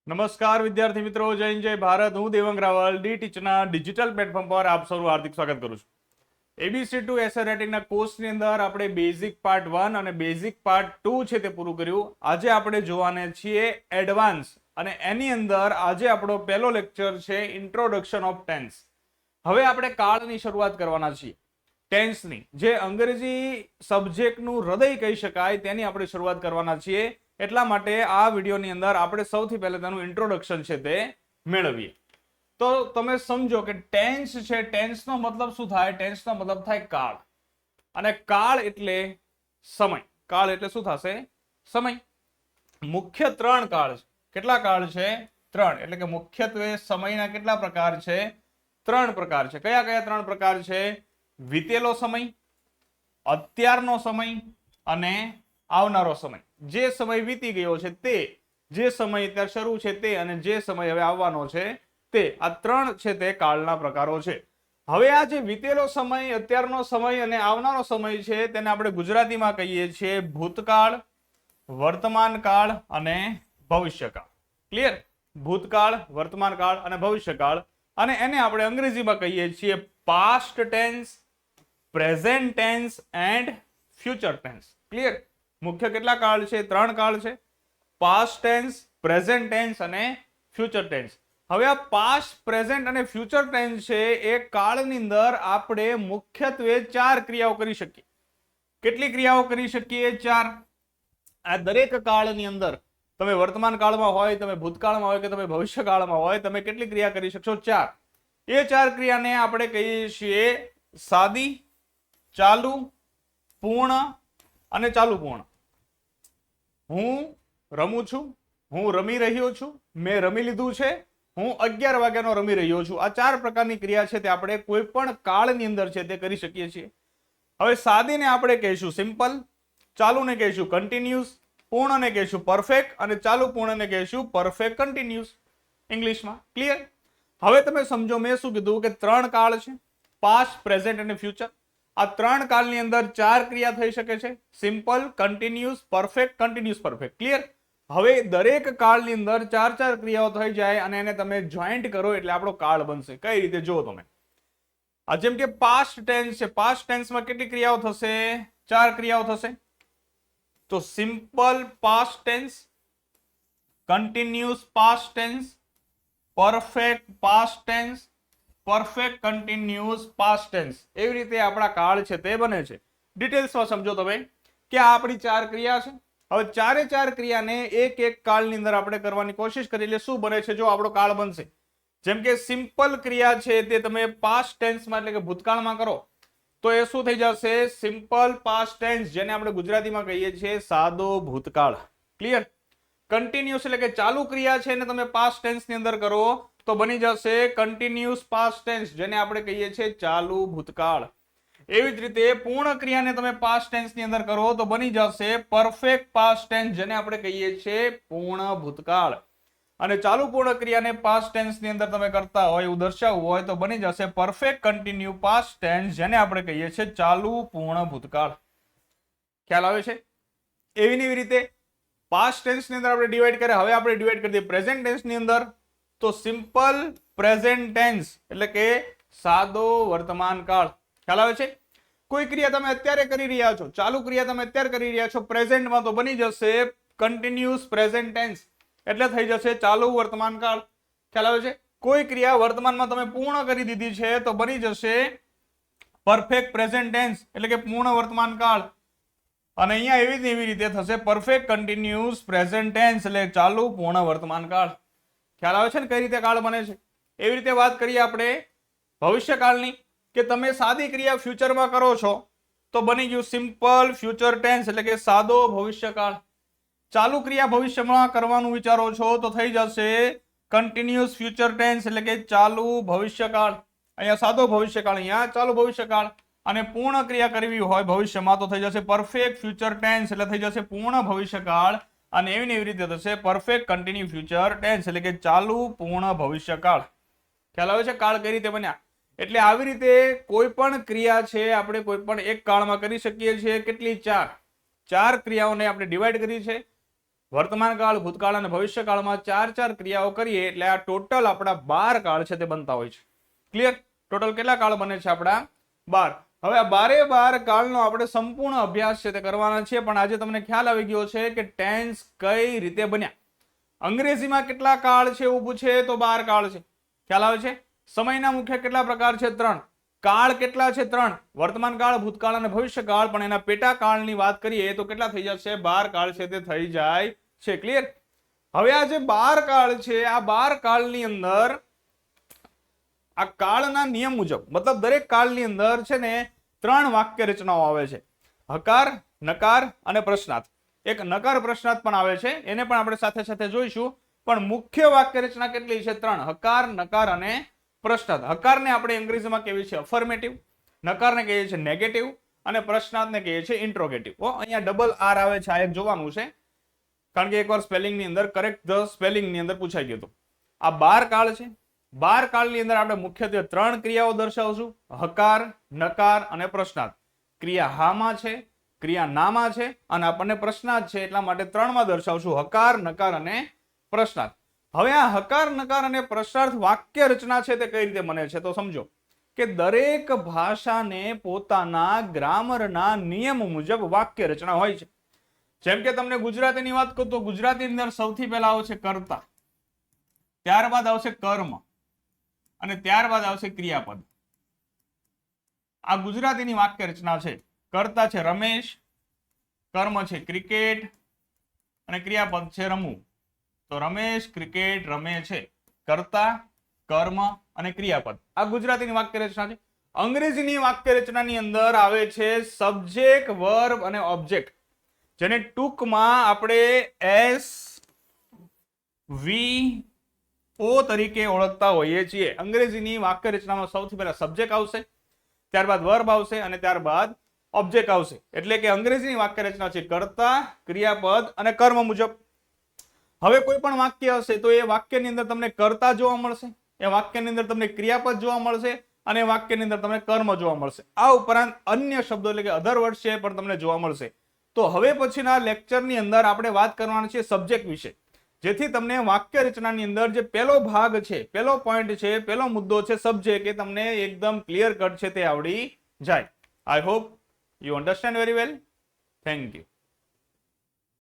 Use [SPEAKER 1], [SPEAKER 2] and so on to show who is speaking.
[SPEAKER 1] નમસ્કાર વિદ્યાર્થી મિત્રો, જય હિન્દ, જય ભારત. હું દેવંગ રાવલ ડી ટીચરના ડિજિટલ પ્લેટફોર્મ પર આપ સૌનું હાર્દિક સ્વાગત કરું છું. એબીસી ટુ એસએ રાઇટિંગના કોર્સની અંદર આપણે બેઝિક પાર્ટ 1 અને બેઝિક પાર્ટ 2 છે તે પૂરું કર્યું. આજે આપણે જોવાના છીએ એડવાન્સ, અને એની અંદર આજે આપણો પહેલો લેક્ચર છે ઇન્ટ્રોડક્શન ઓફ ટેન્સ. હવે આપણે કાળની શરૂઆત કરવાના છીએ. ટેન્સની, જે અંગ્રેજી સબ્જેક્ટનું હૃદય કહી શકાય, તેની આપણે શરૂઆત કરવાના છીએ. એટલા માટે આ વિડીયોની અંદર આપણે સૌથી પહેલા તેનું ઇન્ટ્રોડક્શન છે તે મેળવીએ. તો તમે સમજો કે ટેન્સ છે, ટેન્સનો મતલબ શું થાય? ટેન્સનો મતલબ થાય કાળ, અને કાળ એટલે સમય. કાળ એટલે શું થશે? સમય. મુખ્ય 3 કાળ છે. કેટલા કાળ છે? 3. એટલે કે મુખ્યત્વે સમયના કેટલા પ્રકાર છે? 3 પ્રકાર છે. કયા કયા 3 પ્રકાર છે? વીતેલો સમય, અત્યારનો સમય અને આવનારો સમય. જે સમય વીતી ગયો છે તે, જે સમય અત્યારે શરૂ છે તે, અને જે સમય હવે આવવાનો છે તે. આ 3 છે તે કાળના પ્રકારો છે. હવે આ જે વીતેલો સમય, અત્યારનો સમય અને આવનારો સમય છે તેને આપણે ગુજરાતીમાં કહીએ છીએ ભૂતકાળ, વર્તમાન કાળ અને ભવિષ્યકાળ. ક્લિયર? ભૂતકાળ, વર્તમાન કાળ અને ભવિષ્યકાળ. અને એને આપણે અંગ્રેજીમાં કહીએ છીએ past tense, present tense and future tense. Clear? મુખ્ય કેટલા કાળ છે? 3 કાળ છે. પાસ્ટ ટેન્સ, પ્રેઝન્ટ ટેન્સ અને ફ્યુચર ટેન્સ. હવે આ પાસ્ટ, પ્રેઝન્ટ અને ફ્યુચર ટેન્સ છે એ કાળની અંદર આપણે મુખ્યત્વે 4 ક્રિયાઓ કરી શકીએ. કેટલી ક્રિયાઓ કરી શકીએ? 4. આ દરેક કાળની અંદર તમે વર્તમાન કાળમાં હોય, તમે ભૂતકાળમાં હોય કે તમે ભવિષ્યકાળમાં હોય, તમે કેટલી ક્રિયા કરી શકશો? 4. એ 4 ક્રિયાને આપણે કહીએ છીએ સાદી, ચાલુ, પૂર્ણ અને ચાલુ પૂર્ણ. હું રમું છું, હું રમી રહ્યો છું, મેં રમી લીધું છે, હું 11 વાગ્યાનો રમી રહ્યો છું. આ 4 પ્રકારની ક્રિયા છે તે આપણે કોઈ પણ કાળની અંદર છે તે કરી શકીએ છીએ. હવે સાદીને આપણે કહીશું સિમ્પલ, ચાલુને કહીશું કન્ટિન્યુઅસ, પૂર્ણને કહીશું પરફેક્ટ અને ચાલુ પૂર્ણને કહીશું પરફેક્ટ કન્ટિન્યુઅસ ઇંગ્લિશમાં. ક્લિયર? હવે તમે સમજો મેં શું કીધું કે 3 કાળ છે, પાસ્ટ, પ્રેઝન્ટ અને ફ્યુચર. આ 3 કાળની અંદર 4 ક્રિયા થઈ શકે છે: simple, continuous, perfect, continuous, perfect. Clear? હવે દરેક કાળની અંદર 4 ક્રિયાઓ થઈ જાય અને એને તમે જોઈન્ટ કરો એટલે આપણો કાળ બનશે. કઈ રીતે? જો તમે આ જેમ કે પાસ્ટ ટેન્સ છે, પાસ્ટ ટેન્સમાં કેટલી ક્રિયાઓ થશે? 4 ક્રિયાઓ થશે. તો simple past tense, continuous past tense, perfect past tense, perfect continuous past tense. એવી રીતે આપણા કાળ છે તે બને છે. ડિટેલ્સમાં સમજો તમે કે આ આપણી 4 ક્રિયા છે. હવે 4 ક્રિયાને એક કાળની અંદર આપણે કરવાની કોશિશ કરી એટલે શું બને છે? જો આપણો કાળ બનશે. જેમ કે સિમ્પલ ક્રિયા છે તે તમે પાસ્ટ ટેન્સમાં એટલે કે ભૂતકાળમાં કરો તો એ શું થઈ જશે? સિમ્પલ પાસ્ટ ટેન્સ, જેને આપણે ગુજરાતીમાં કહીએ છીએ સાદો ભૂતકાળ. ક્લિયર? કન્ટિન્યુઅસ એટલે કે ચાલુ ક્રિયા છે ને તમે પાસ્ટ ટેન્સની અંદર કરો તો બની જશે કન્ટિન્યુઅસ પાસ્ટ ટેન્સ, જેને આપણે કહીએ છીએ ચાલુ ભૂતકાળ. એવી જ રીતે પૂર્ણ ક્રિયાને તમે પાસ્ટ ટેન્સની અંદર કરો તો બની જશે પરફેક્ટ પાસ્ટ ટેન્સ, જેને આપણે કહીએ છીએ પૂર્ણ ભૂતકાળ. અને ચાલુ પૂર્ણ ક્રિયાને પાસ્ટ ટેન્સની અંદર તમે કરતા હોય, એવું દર્શાવવું હોય તો બની જશે પરફેક્ટ કન્ટિન્યુ પાસ્ટ ટેન્સ, જેને આપણે કહીએ છીએ ચાલુ પૂર્ણ ભૂતકાળ. ખ્યાલ આવે છે? એવી રીતે પાસ્ટ ટેન્સની અંદર આપણે ડિવાઈડ કરીએ. હવે આપણે ડિવાઈડ કરી દઈએ પ્રેઝન્ટ ટેન્સની અંદર. તો સિમ્પલ પ્રેઝન્ટ ટેન્સ એટલે કે સાદો વર્તમાન કાળ. ખ્યાલ આવે છે? કોઈ ક્રિયા તમે અત્યારે કરી રહ્યા છો, ચાલુ ક્રિયા તમે અત્યારે કરી રહ્યા છો પ્રેઝન્ટમાં, તો બની જશે કન્ટિન્યુઅસ પ્રેઝન્ટ ટેન્સ, એટલે થઈ જશે ચાલુ વર્તમાન કાળ. ખ્યાલ આવે છે? કોઈ ક્રિયા વર્તમાનમાં તમે પૂર્ણ કરી દીધી છે તો બની જશે પરફેક્ટ પ્રેઝન્ટ ટેન્સ એટલે કે પૂર્ણ વર્તમાન કાળ. અને અહીંયા એવી રીતે થશે પરફેક્ટ કન્ટિન્યુઅસ પ્રેઝન્ટ ટેન્સ એટલે ચાલુ પૂર્ણ વર્તમાન કાળ. ખ્યાલ આવે છે ને કઈ રીતે કાળ બને છે? એવી રીતે વાત કરીએ આપણે ભવિષ્યકાળની, કે તમે સાદી ક્રિયા ફ્યુચરમાં કરો છો તો બની ગયું સિમ્પલ ફ્યુચર ટેન્સ એટલે કે સાદો ભવિષ્યકાળ. ચાલુ ક્રિયા ભવિષ્યમાં કરવાનું વિચારો છો તો થઈ જશે કન્ટિન્યુઅસ ફ્યુચર ટેન્સ એટલે કે ચાલુ ભવિષ્યકાળ. અહીંયા સાદો ભવિષ્યકાળ, અહીંયા ચાલુ ભવિષ્યકાળ. અને પૂર્ણ ક્રિયા કરવી હોય ભવિષ્યમાં તો થઈ જશે પરફેક્ટ ફ્યુચર ટેન્સ એટલે થઈ જશે પૂર્ણ ભવિષ્યકાળ. અને એવી રીતે થશે પરફેક્ટ કન્ટિન્યુ ફ્યુચર ટેન્સ એટલે કે ચાલુ પૂર્ણ ભવિષ્યકાળ. ખ્યાલ આવે છે કાળ કઈ રીતે બન્યા? એટલે આવી રીતે કોઈ પણ ક્રિયા છે આપણે કોઈ પણ એક કાળમાં કરી શકીએ છીએ. કેટલી? 4 ક્રિયાઓને આપણે ડિવાઈડ કરી છે. વર્તમાન કાળ, ભૂતકાળ અને ભવિષ્યકાળમાં 4 ક્રિયાઓ કરીએ એટલે આ ટોટલ આપણા 12 કાળ છે તે બનતા હોય છે. ક્લિયર? ટોટલ કેટલા કાળ બને છે આપણા? 12. હવે આ 12 કાળનો આપણે સંપૂર્ણ અભ્યાસ છે તે કરવાના છે, પણ આજે તમને ખ્યાલ આવી ગયો છે કે ટેન્સ કઈ રીતે બન્યા. અંગ્રેજીમાં કેટલા કાળ છે એવું પૂછે તો 12 કાળ છે. ખ્યાલ આવે છે? સમયના મુખ્ય કેટલા પ્રકાર છે? 3. કાળ કેટલા છે? 3. વર્તમાન કાળ, ભૂતકાળ અને ભવિષ્યકાળ, પણ એના પેટા કાળની વાત કરીએ તો કેટલા થઈ જશે? 12 કાળ છે તે થઈ જાય છે. ક્લિયર? હવે આ જે 12 કાળ છે, આ 12 કાળની અંદર આ કાળના નિયમ મુજબ, મતલબ દરેક કાળની અંદર છે ને 3 વાક્ય રચનાઓ આવે છે. હકાર, નકાર અને પ્રશ્નાર્થ. એક નકાર પ્રશ્નાર્થ પણ આવે છે, એને પણ આપણે સાથે સાથે જોઈશું. પણ મુખ્ય વાક્ય રચના કેટલી છે? 3. હકાર, નકાર અને પ્રશ્નાર્થ. હકારને આપણે અંગ્રેજીમાં કહીએ છીએ અફર્મેટિવ, નકારને કહીએ છીએ નેગેટિવ અને પ્રશ્નાર્થને કહીએ છીએ ઇન્ટ્રોગેટિવ. અહીંયા ડબલ આર આવે છે, આ એક જોવાનું છે, કારણ કે એકવાર સ્પેલિંગની અંદર કરેક્ટ ધ સ્પેલિંગની અંદર પૂછાઈ ગયું હતું. આ 12 કાળ છે. 12 કાળની અંદર આપણે મુખ્યત્વે 3 ક્રિયાઓ દર્શાવશું: હકાર, નકાર અને પ્રશ્નાર્થ. ક્રિયા હામાં છે, ક્રિયા નામાં છે અને આપણને પ્રશ્નાર્થ છે, એટલા માટે 3માં દર્શાવશું: હકાર, નકાર અને પ્રશ્નાર્થ. હવે આ હકાર, નકાર અને પ્રશ્નાર્થ વાક્ય રચના છે તે કઈ રીતે બને છે તો સમજો કે દરેક ભાષાને પોતાના ગ્રામરના નિયમ મુજબ વાક્ય રચના હોય છે. જેમ કે તમને ગુજરાતીની વાત કરું તો ગુજરાતીની અંદર સૌથી પહેલા આવશે કર્તા, ત્યારબાદ આવશે કર્મ અને ત્યારબાદ આવશે ક્રિયાપદ. આ ગુજરાતીની વાક્ય રચના છે. કર્તા છે રમેશ, કર્મ છે ક્રિકેટ અને ક્રિયાપદ છે રમવું. તો રમેશ ક્રિકેટ રમે છે. કર્તા, કર્મ અને ક્રિયાપદ. આ ગુજરાતીની વાક્ય રચના છે. અંગ્રેજીની વાક્ય રચનાની અંદર આવે છે સબ્જેક્ટ, વર્બ અને ઓબ્જેક્ટ, જેને ટૂંકમાં આપણે SVO તરીકે ઓળખતા હોઈએ છીએ. અંગ્રેજીની વાક્ય રચનામાં સૌથી પહેલા સબ્જેક્ટ આવશે, ત્યારબાદ વર્બ આવશે અને ત્યારબાદ ઓબ્જેક્ટ આવશે. એટલે કે અંગ્રેજીની વાક્ય રચના છે કર્તા, ક્રિયાપદ અને કર્મ મુજબ. હવે કોઈ પણ વાક્ય હશે તો એ વાક્યની અંદર તમને કર્તા જોવા મળશે, એ વાક્યની અંદર તમને ક્રિયાપદ જોવા મળશે અને એ વાક્યની અંદર તમને કર્મ જોવા મળશે. આ ઉપરાંત અન્ય શબ્દો એટલે કે અધર વર્ડ છે પણ તમને જોવા મળશે. તો હવે પછીના લેક્ચરની અંદર આપણે વાત કરવાની છે સબ્જેક્ટ વિશે, જેથી તમને વાક્ય રચનાની અંદર જે પહેલો ભાગ છે, પહેલો પોઈન્ટ છે, પહેલો મુદ્દો છે સબ્જેક્ટ, એ તમને એકદમ ક્લિયર કટ છે તે આવડી જાય. I hope you understand very well. Thank you.